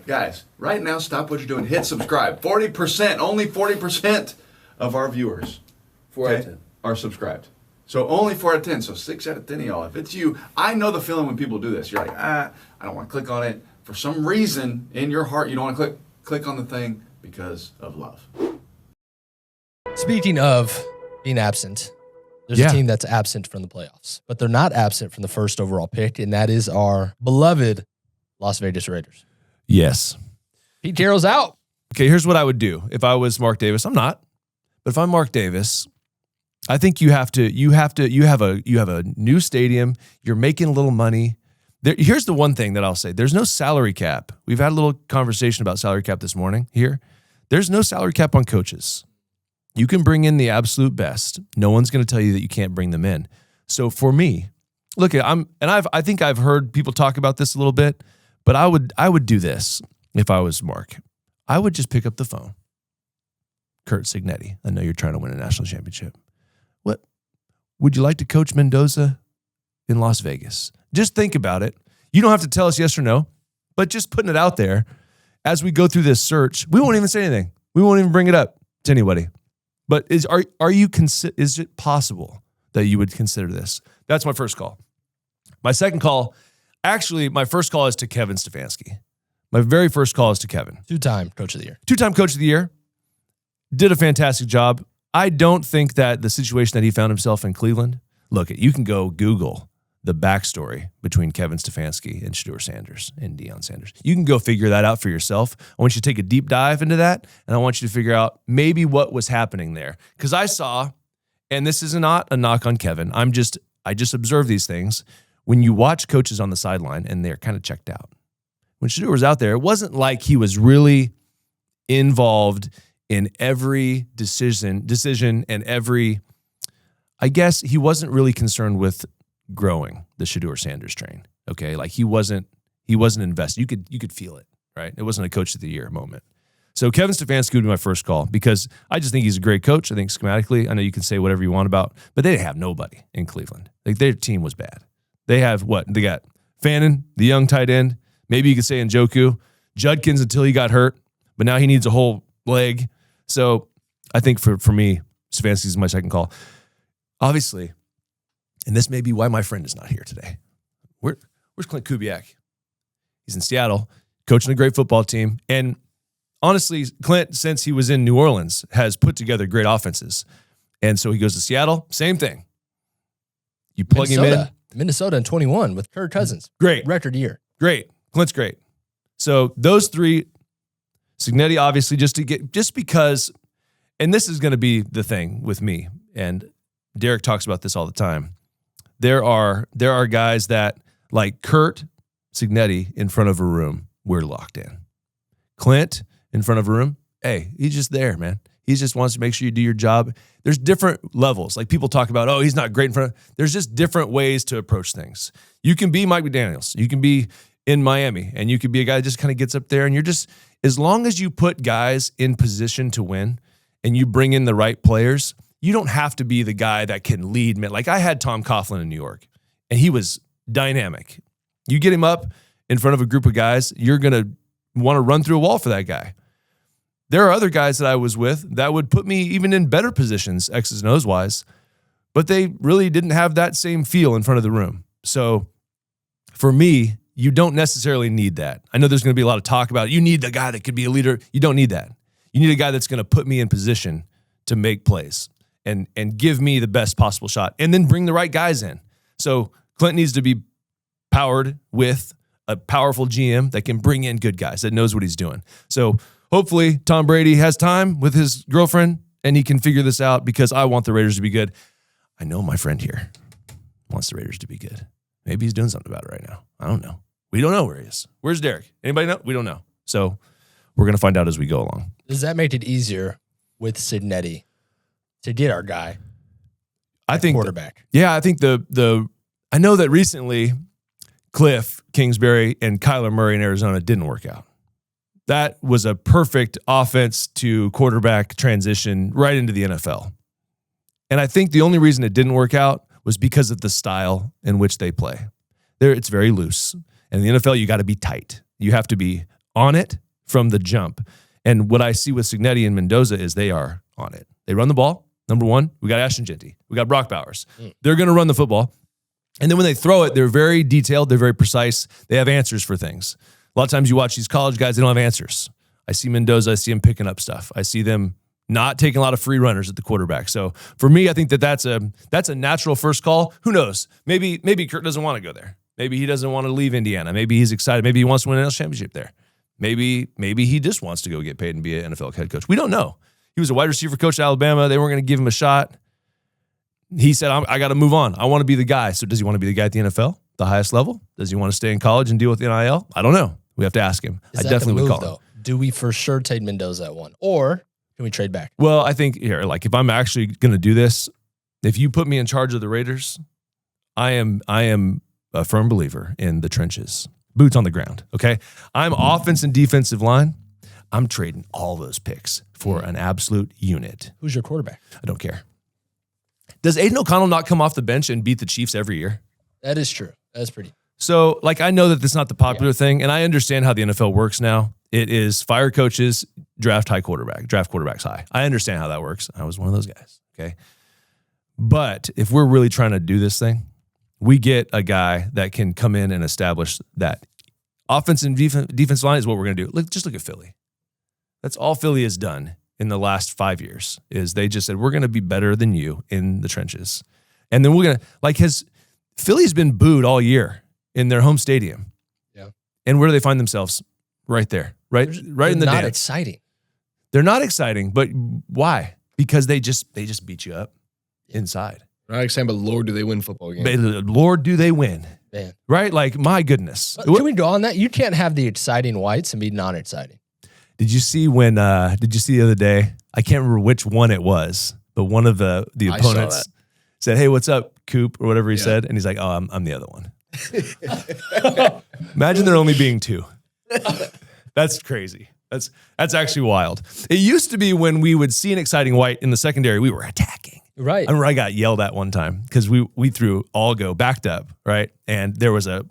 Guys, right now, stop what you're doing. Hit subscribe. 40%, only 40% of our viewers 4 out of 10 are subscribed. So only 4 out of 10. So 6 out of 10 of y'all. If it's you, I know the feeling when people do this. You're like, I don't want to click on it. For some reason in your heart, you don't want to click on the thing because of love. Speaking of being absent, there's a team that's absent from the playoffs, but they're not absent from the first overall pick, and that is our beloved Las Vegas Raiders. Yes. Pete Carroll's out. Okay, here's what I would do if I was Mark Davis. I'm not, but if I'm Mark Davis, I think you have a new stadium. You're making a little money. Here's the one thing that I'll say. There's no salary cap. We've had a little conversation about salary cap this morning here. There's no salary cap on coaches. You can bring in the absolute best. No one's going to tell you that you can't bring them in. So for me, look, I think I've heard people talk about this a little bit. But I would do this if I was Mark. I would just pick up the phone. Curt Cignetti, I know you're trying to win a national championship. What? Would you like to coach Mendoza in Las Vegas? Just think about it. You don't have to tell us yes or no, but just putting it out there as we go through this search, we won't even say anything. We won't even bring it up to anybody. But is it possible that you would consider this? That's my first call. My second call. Actually, my first call is to Kevin Stefanski. My very first call is to Kevin. Two-time Coach of the Year. Two-time Coach of the Year. Did a fantastic job. I don't think that the situation that he found himself in Cleveland, look, you can go Google the backstory between Kevin Stefanski and Shedeur Sanders and Deion Sanders. You can go figure that out for yourself. I want you to take a deep dive into that, and I want you to figure out maybe what was happening there. Because I saw, and this is not a knock on Kevin, I just observe these things. When you watch coaches on the sideline and they're kind of checked out. When Shedeur was out there, it wasn't like he was really involved in every decision and every, I guess he wasn't really concerned with growing the Shedeur Sanders train. Okay. Like he wasn't invested. You could feel it, right? It wasn't a Coach of the Year moment. So Kevin Stefanski would be my first call because I just think he's a great coach. I think schematically, I know you can say whatever you want about, but they didn't have nobody in Cleveland. Like their team was bad. They have what? They got Fannin, the young tight end. Maybe you could say Njoku. Judkins until he got hurt, but now he needs a whole leg. So I think for me, Stefanski is my second call. Obviously, and this may be why my friend is not here today. Where's Klint Kubiak? He's in Seattle, coaching a great football team. And honestly, Klint, since he was in New Orleans, has put together great offenses. And so he goes to Seattle, same thing. You plug him in. Minnesota in 21 with Kirk Cousins. Great. Record year. Great. Clint's great. So those three, Cignetti, obviously, just because, and this is going to be the thing with me, and Derek talks about this all the time. There are guys that, like Curt Cignetti in front of a room, we're locked in. Klint in front of a room, hey, he's just there, man. He just wants to make sure you do your job. There's different levels. Like people talk about, oh, he's not great in front of. There's just different ways to approach things. You can be Mike McDaniels. You can be in Miami, and you could be a guy that just kind of gets up there, and you're just, as long as you put guys in position to win and you bring in the right players, you don't have to be the guy that can lead. Like I had Tom Coughlin in New York, and he was dynamic. You get him up in front of a group of guys, you're going to want to run through a wall for that guy. There are other guys that I was with that would put me even in better positions, X's and O's wise, but they really didn't have that same feel in front of the room. So for me, you don't necessarily need that. I know there's going to be a lot of talk about it. You need the guy that could be a leader. You don't need that. You need a guy that's going to put me in position to make plays and give me the best possible shot and then bring the right guys in. So Klint needs to be powered with a powerful GM that can bring in good guys, that knows what he's doing. So hopefully Tom Brady has time with his girlfriend and he can figure this out because I want the Raiders to be good. I know my friend here wants the Raiders to be good. Maybe he's doing something about it right now. I don't know. We don't know where he is. Where's Derek? Anybody know? We don't know. So we're going to find out as we go along. Does that make it easier with Cignetti to get our guy? I think quarterback. I think I know that recently Cliff Kingsbury and Kyler Murray in Arizona didn't work out. That was a perfect offense to quarterback transition right into the NFL. And I think the only reason it didn't work out was because of the style in which they play. It's very loose. And in the NFL, you got to be tight. You have to be on it from the jump. And what I see with Cignetti and Mendoza is they are on it. They run the ball. Number one, we got Ashton Genty. We got Brock Bowers. They're going to run the football. And then when they throw it, they're very detailed. They're very precise. They have answers for things. A lot of times you watch these college guys, they don't have answers. I see Mendoza. I see him picking up stuff. I see them not taking a lot of free runners at the quarterback. So for me, I think that's a natural first call. Who knows? Maybe Curt doesn't want to go there. Maybe he doesn't want to leave Indiana. Maybe he's excited. Maybe he wants to win an NFL championship there. Maybe he just wants to go get paid and be an NFL head coach. We don't know. He was a wide receiver coach at Alabama. They weren't going to give him a shot. He said, I got to move on. I want to be the guy. So does he want to be the guy at the NFL, the highest level? Does he want to stay in college and deal with NIL? I don't know. We have to ask him. Is I that definitely the would move, call him. though? Do we for sure take Mendoza at 1? Or can we trade back? Well, I think here, like if I'm actually going to do this, if you put me in charge of the Raiders, I am a firm believer in the trenches, boots on the ground. Okay. I'm offense and defensive line. I'm trading all those picks for an absolute unit. Who's your quarterback? I don't care. Does Aiden O'Connell not come off the bench and beat the Chiefs every year? That is true. That's pretty. So, like, I know that that's not the popular thing, and I understand how the NFL works now. It is fire coaches, draft quarterbacks high. I understand how that works. I was one of those guys, okay? But if we're really trying to do this thing, we get a guy that can come in and establish that offense and defense line is what we're going to do. Just look at Philly. That's all Philly has done in the last 5 years is they just said, we're going to be better than you in the trenches. And then we're going to, Philly's been booed all year in their home stadium. Yeah. And where do they find themselves? Right there, right in the They're not dance. exciting. They're not exciting, but why? Because they just beat you up inside. Not exciting, but Lord, do they win football games? Lord, do they win? Man. Right? Like, my goodness. Can we go on that? You can't have the exciting whites and be non-exciting. Did you see the other day? I can't remember which one it was, but one of the opponents said, "Hey, what's up, Coop?" or whatever he said, and he's like, "Oh, I'm the other one." Imagine there only being two. That's crazy. That's actually wild. It used to be when we would see an exciting white in the secondary, we were attacking. Right. I remember I got yelled at one time because we threw all go backed up, right? And there was a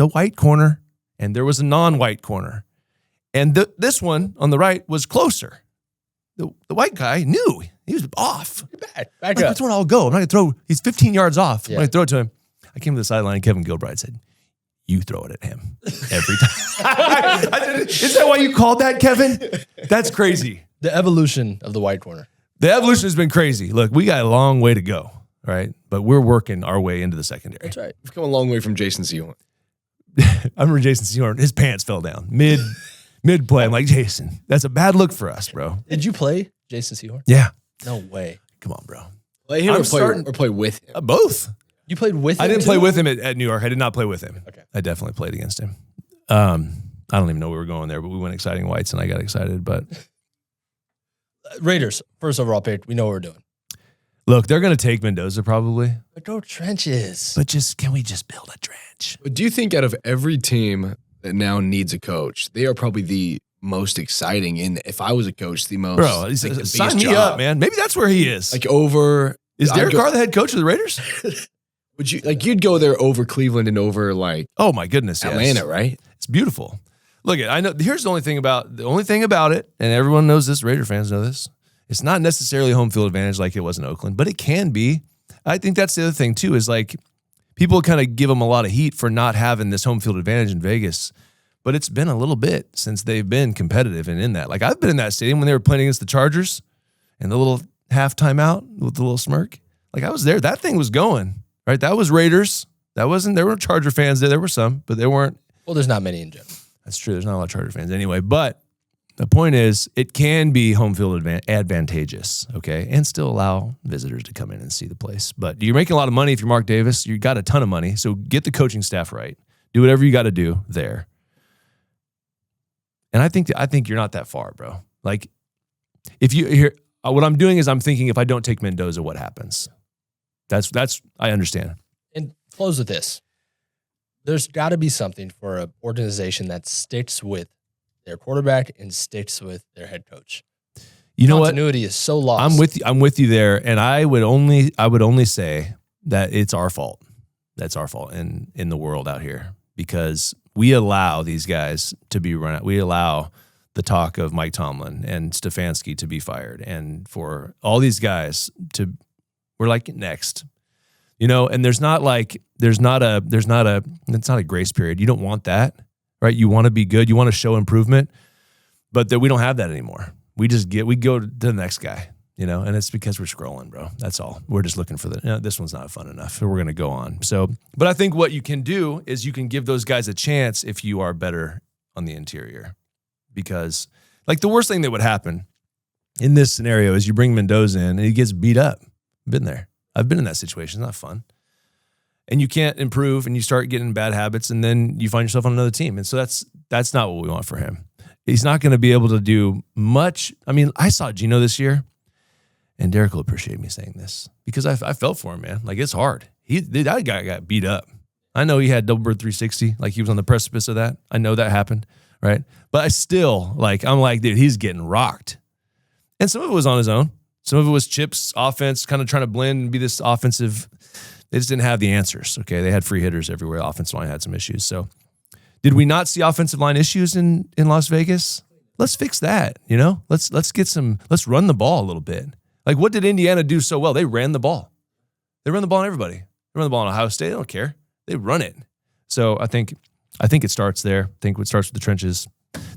white corner and there was a non-white corner. And this one on the right was closer. The white guy knew he was off. Back Like, up. that's where I'll go. I'm not going to throw. He's 15 yards off. Yeah. I'm going to throw it to him. I came to the sideline and Kevin Gilbride said, "You throw it at him every time." I said, "Is that why you called that, Kevin?" That's crazy. The evolution of the white corner. The evolution has been crazy. Look, we got a long way to go, right? But we're working our way into the secondary. That's right. We've come a long way from Jason Sehorn. I remember Jason Sehorn, his pants fell down mid play. I'm like, Jason, that's a bad look for us, bro. Did you play Jason Sehorn? Yeah. No way. Come on, bro. Play him I'm or play with him? Both. You played with him? I didn't too? play with him at New York. I did not play with him. Okay. I definitely played against him. I don't even know where we were going there, but we went exciting whites and I got excited. But Raiders, first overall pick. We know what we're doing. look, they're going to take Mendoza probably. But go trenches. But can we just build a trench? But do you think out of every team that now needs a coach, they are probably the most exciting? And if I was a coach, the most Bro, like, the sign biggest me job. up, man. Maybe that's where he is. Like over Is I'd Derek go- Carr the head coach of the Raiders? Would you you'd go there over Cleveland and over like Oh my goodness, yes. Atlanta, right? It's beautiful. Look, I know. Here's the only thing about it, and everyone knows this. Raider fans know this. It's not necessarily home field advantage like it was in Oakland, but it can be. I think that's the other thing too. Is like people kind of give them a lot of heat for not having this home field advantage in Vegas, but it's been a little bit since they've been competitive and in that. Like I've been in that stadium when they were playing against the Chargers, and the little halftime out with the little smirk. Like I was there. That thing was going right. That was Raiders. That wasn't. There were Charger fans there. There were some, but they weren't. Well, there's not many in general. That's true. There's not a lot of Charger fans anyway. But the point is, it can be home field advantageous, okay, and still allow visitors to come in and see the place. But you're making a lot of money if you're Mark Davis. You got a ton of money, so get the coaching staff right. Do whatever you got to do there. And I think you're not that far, bro. Like, if you here, what I'm doing is I'm thinking if I don't take Mendoza, what happens? That's I understand. And close with this. There's got to be something for an organization that sticks with their quarterback and sticks with their head coach. You know what? Continuity is so lost. I'm with you there, and I would only say that it's our fault. That's our fault in the world out here because we allow these guys to be run out. We allow the talk of Mike Tomlin and Stefanski to be fired, and for all these guys we're like, next, and it's not a grace period. You don't want that, right? You want to be good. You want to show improvement, but that we don't have that anymore. We go to the next guy, and it's because we're scrolling, bro. That's all. We're just looking for this one's not fun enough, so we're going to go on. So, but I think what you can do is you can give those guys a chance if you are better on the interior. Because, like, the worst thing that would happen in this scenario is you bring Mendoza in and he gets beat up. I've been there. I've been in that situation. It's not fun. And you can't improve and you start getting bad habits and then you find yourself on another team. And so that's not what we want for him. He's not going to be able to do much. I mean, I saw Gino this year, and Derek will appreciate me saying this because I felt for him, man. Like, it's hard. That guy got beat up. I know he had double bird 360. Like, he was on the precipice of that. I know that happened. Right. But I still, I'm like, dude, he's getting rocked. And some of it was on his own. Some of it was Chip's offense kind of trying to blend and be this offensive. They just didn't have the answers. Okay. They had free hitters everywhere. The offensive line had some issues. So did we not see offensive line issues in Las Vegas? Let's fix that. Let's run the ball a little bit. Like, what did Indiana do so well? They ran the ball. They run the ball on everybody. They run the ball on Ohio State. They don't care. They run it. So I think it starts there. I think it starts with the trenches.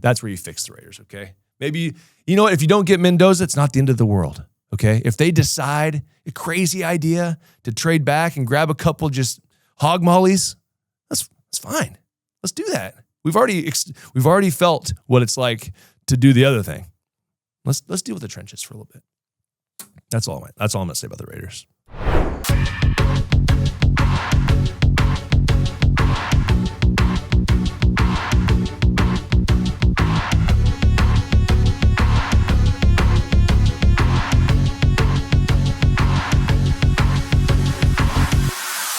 That's where you fix the Raiders, okay? Maybe, what? If you don't get Mendoza, it's not the end of the world, okay? If they decide a crazy idea to trade back and grab a couple just hog mollies, that's fine. Let's do that. We've already felt what it's like to do the other thing. Let's deal with the trenches for a little bit. That's all I'm going to say about the Raiders.